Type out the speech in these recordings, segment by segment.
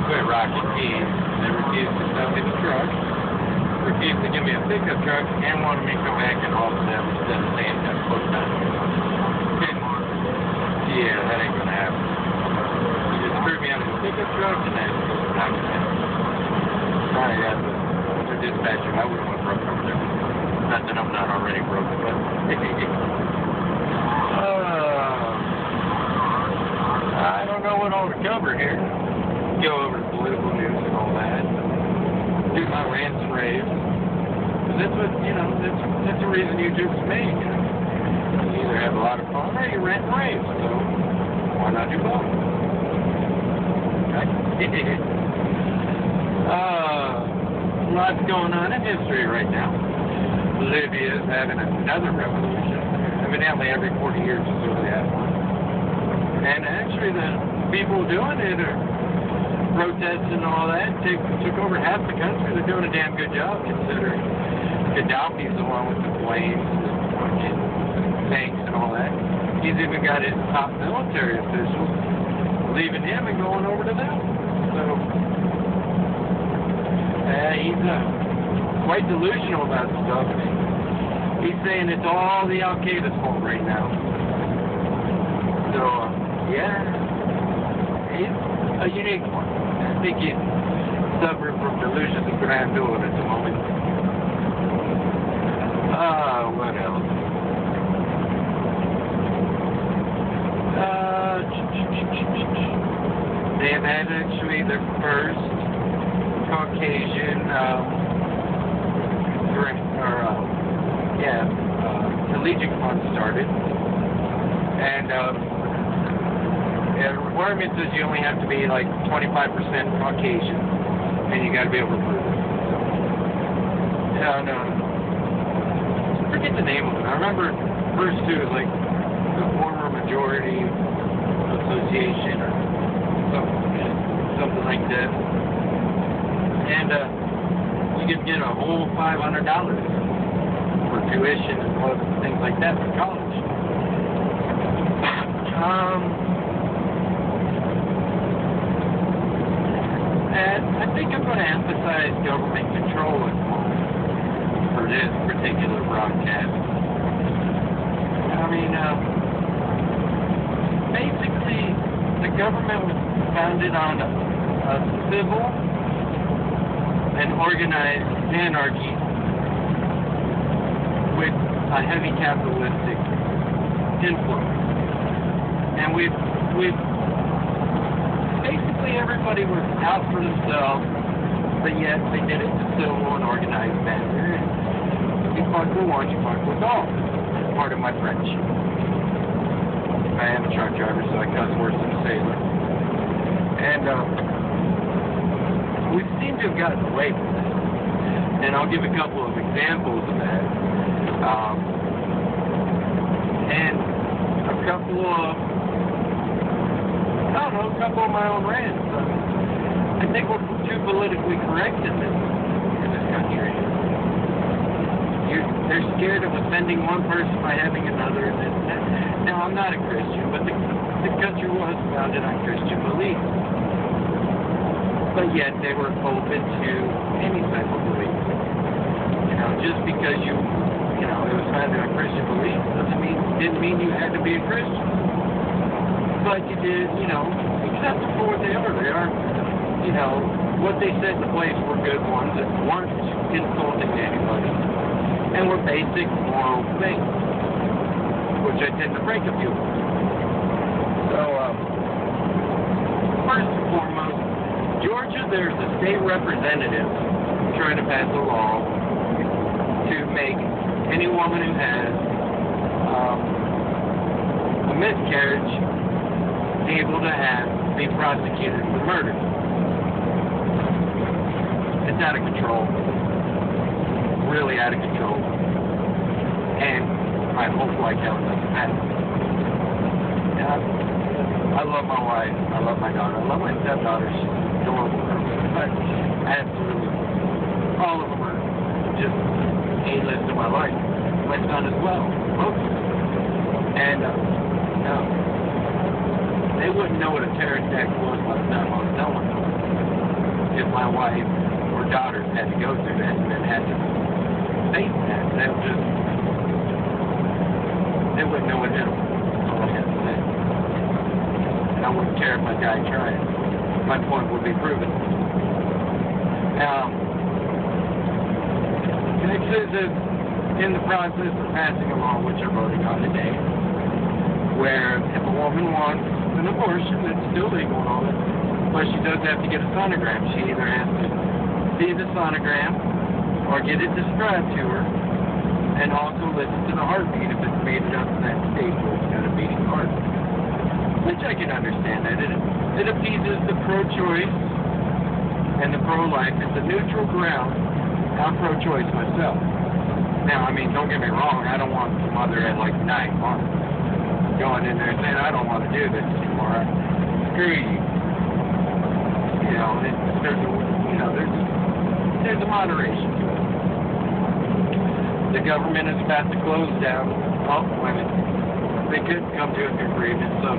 quit rocking keys. They refused to dump in the truck, refused to give me a pickup truck, and wanted me to come back and haul them instead of staying at close time. Yeah, that ain't gonna happen. You just screwed me out of the pickup truck, and then not gonna happen. Sorry, yeah, the dispatcher, I wouldn't want broke over there. Not that I'm not already broken, but I don't know what all to cover here. Go over to political news and all that. Do my rants and raves. That's what, you know, that's the reason YouTube's made. You know? You either have a lot of fun or you rant and rave. So why not do both? Lots going on in history right now. Libya is having another revolution. Evidently every 40 years or so they have one. And actually the people doing it are protesting and all that. Took over half the country. They're doing a damn good job considering Gaddafi's the one with the planes, the fucking tanks and all that. He's even got his top military officials leaving him and going over to them. So he's quite delusional about stuff. He's saying it's all the Al-Qaeda's fault right now. So, yeah, he's a unique one. I think he's suffering from delusions of grandeur at the moment. What else? They have had actually their first Caucasian collegiate fund started, and the requirement says you only have to be like 25% Caucasian, and you got to be able to prove it. No, I forget the name of it. I remember first two was like the former majority association or something like that. And you can get a whole $500 for tuition and things like that for college. And I think I'm going to emphasize government control at the moment for this particular broadcast. I mean, basically, the government was founded on a civil and organized anarchy with a heavy capitalistic influence. And we've basically everybody was out for themselves, but yet they did it in a civil and organized manner. And you fuck with one, you fuck with all. Part of my French. I am a truck driver, so I cuss worse than a sailor. And we seem to have gotten away from this. And I'll give a couple of examples of that. And a couple of my own rants. I think we're too politically correct in this country. They're scared of offending one person by having another. Now, I'm not a Christian, but the country was founded on Christian beliefs. But yet they were open to any type of belief. You know, just because it was founded on Christian beliefs didn't mean you had to be a Christian. But you did, accept them for what they are. They are, what they set in place were good ones that weren't insulting to anybody and were basic moral things, which I tend to break a few of. So, first and foremost, Georgia, there's a state representative trying to pass a law to make any woman who has a miscarriage able to be prosecuted for murder. It's out of control. Really out of control. And I hope like hell it doesn't happen. I love my wife. I love my daughter. I love my stepdaughters. Adorable. But absolutely, all of them are just A-list in my life. My son as well. Both of them. And, no. They wouldn't know what a terrorist act was by the time I was done with them. if my wife or daughters had to go through that and then had to face that. That would just, they wouldn't know what hit them. That's all I have to say. And I wouldn't care if I died trying. My point would be proven. Now, Texas is in the process of passing a law, which are voting on today, where if a woman wants an abortion, it's still legal and all that, but she does have to get a sonogram. She either has to see the sonogram or get it described to her, and also listen to the heartbeat if it's made it up in that state where it's got a beating heart. Which I can understand that. It appeases the pro-choice and the pro-life. It's a neutral ground. I'm pro-choice myself. Now, I mean, don't get me wrong, I don't want the mother at like 9 months going in there saying, I don't want to do this anymore. Screw you. You know, there's a moderation to it. The government is about to close down. Oh, wait a minute. They could come to an agreement, so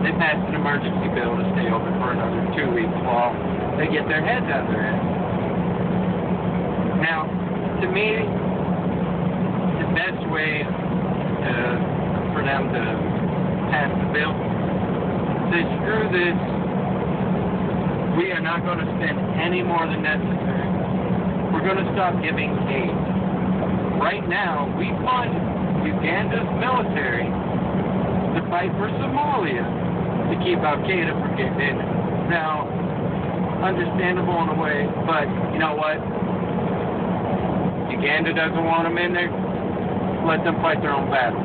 they passed an emergency bill to stay open for another 2 weeks while they get their heads out of their ass. Now, to me, the best way for them to pass the bill is say, screw this. We are not going to spend any more than necessary. We're going to stop giving aid. Right now, we fund Uganda's military to fight for Somalia to keep Al-Qaeda from getting in it. Now, understandable in a way, but you know what? Uganda doesn't want them in there, let them fight their own battles.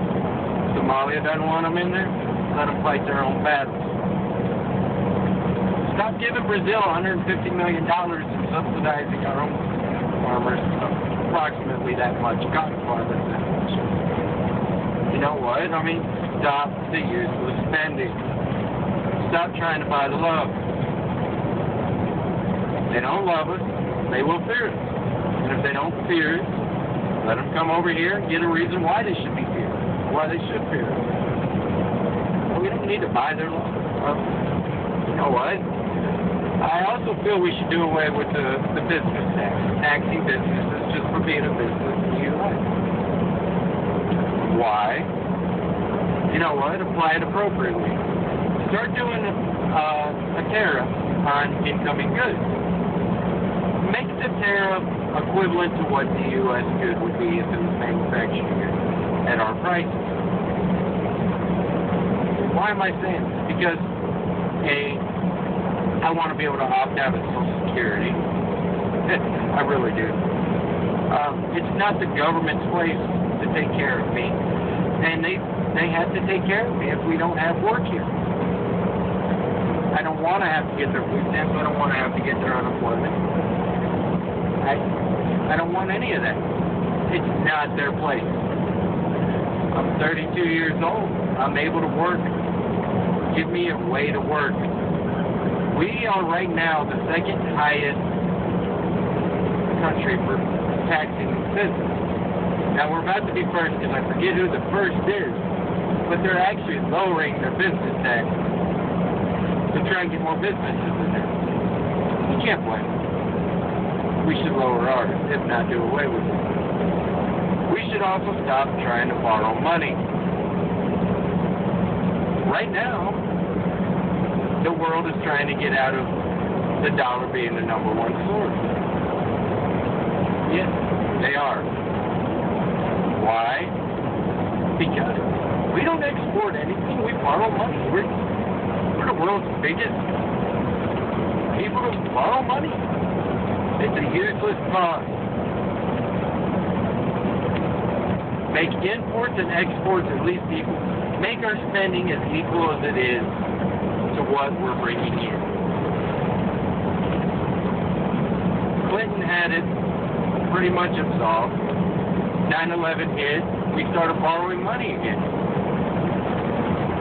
Somalia doesn't want them in there, let them fight their own battles. Stop giving Brazil $150 million and subsidizing our own farmers, approximately that much, cotton farmers that much. You know what? I mean, stop the useless spending. Stop trying to buy the love. If they don't love us, they will fear us. And if they don't fear us, let them come over here and get a reason why they should be feared, why they should fear us. We don't need to buy their love. You know what? I also feel we should do away with the business tax, taxing businesses just for being a business in the U.S. Why? You know what? Apply it appropriately. Start doing a tariff on incoming goods. Make the tariff equivalent to what the U.S. good would be if it was manufactured here at our prices. Why am I saying this? Because, I want to be able to opt out of Social Security. I really do. It's not the government's place to take care of me. And they have to take care of me if we don't have work here. I don't want to have to get their food stamps. I don't want to have to get their unemployment. I don't want any of that. It's not their place. I'm 32 years old. I'm able to work. Give me a way to work. We are right now the second highest country for taxing business. Now we're about to be first because I forget who the first is, but they're actually lowering their business tax to try and get more businesses in there. You can't blame them. We should lower ours, if not do away with it. We should also stop trying to borrow money. Right now, the world is trying to get out of the dollar being the #1 source. Yes, they are. Why? Because we don't export anything. We borrow money. We're the world's biggest people to borrow money. It's a useless cause. Make imports and exports at least equal. Make our spending as equal as it is to what we're bringing in. Clinton had it pretty much absolved. 9/11 hit. We started borrowing money again.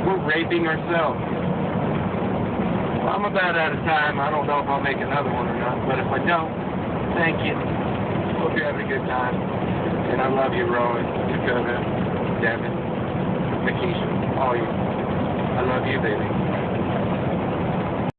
We're raping ourselves. Well, I'm about out of time. I don't know if I'll make another one or not, but if I don't, thank you. Hope you're having a good time. And I love you, Rowan, Dakota, Devin, Makisha, all you. I love you, baby.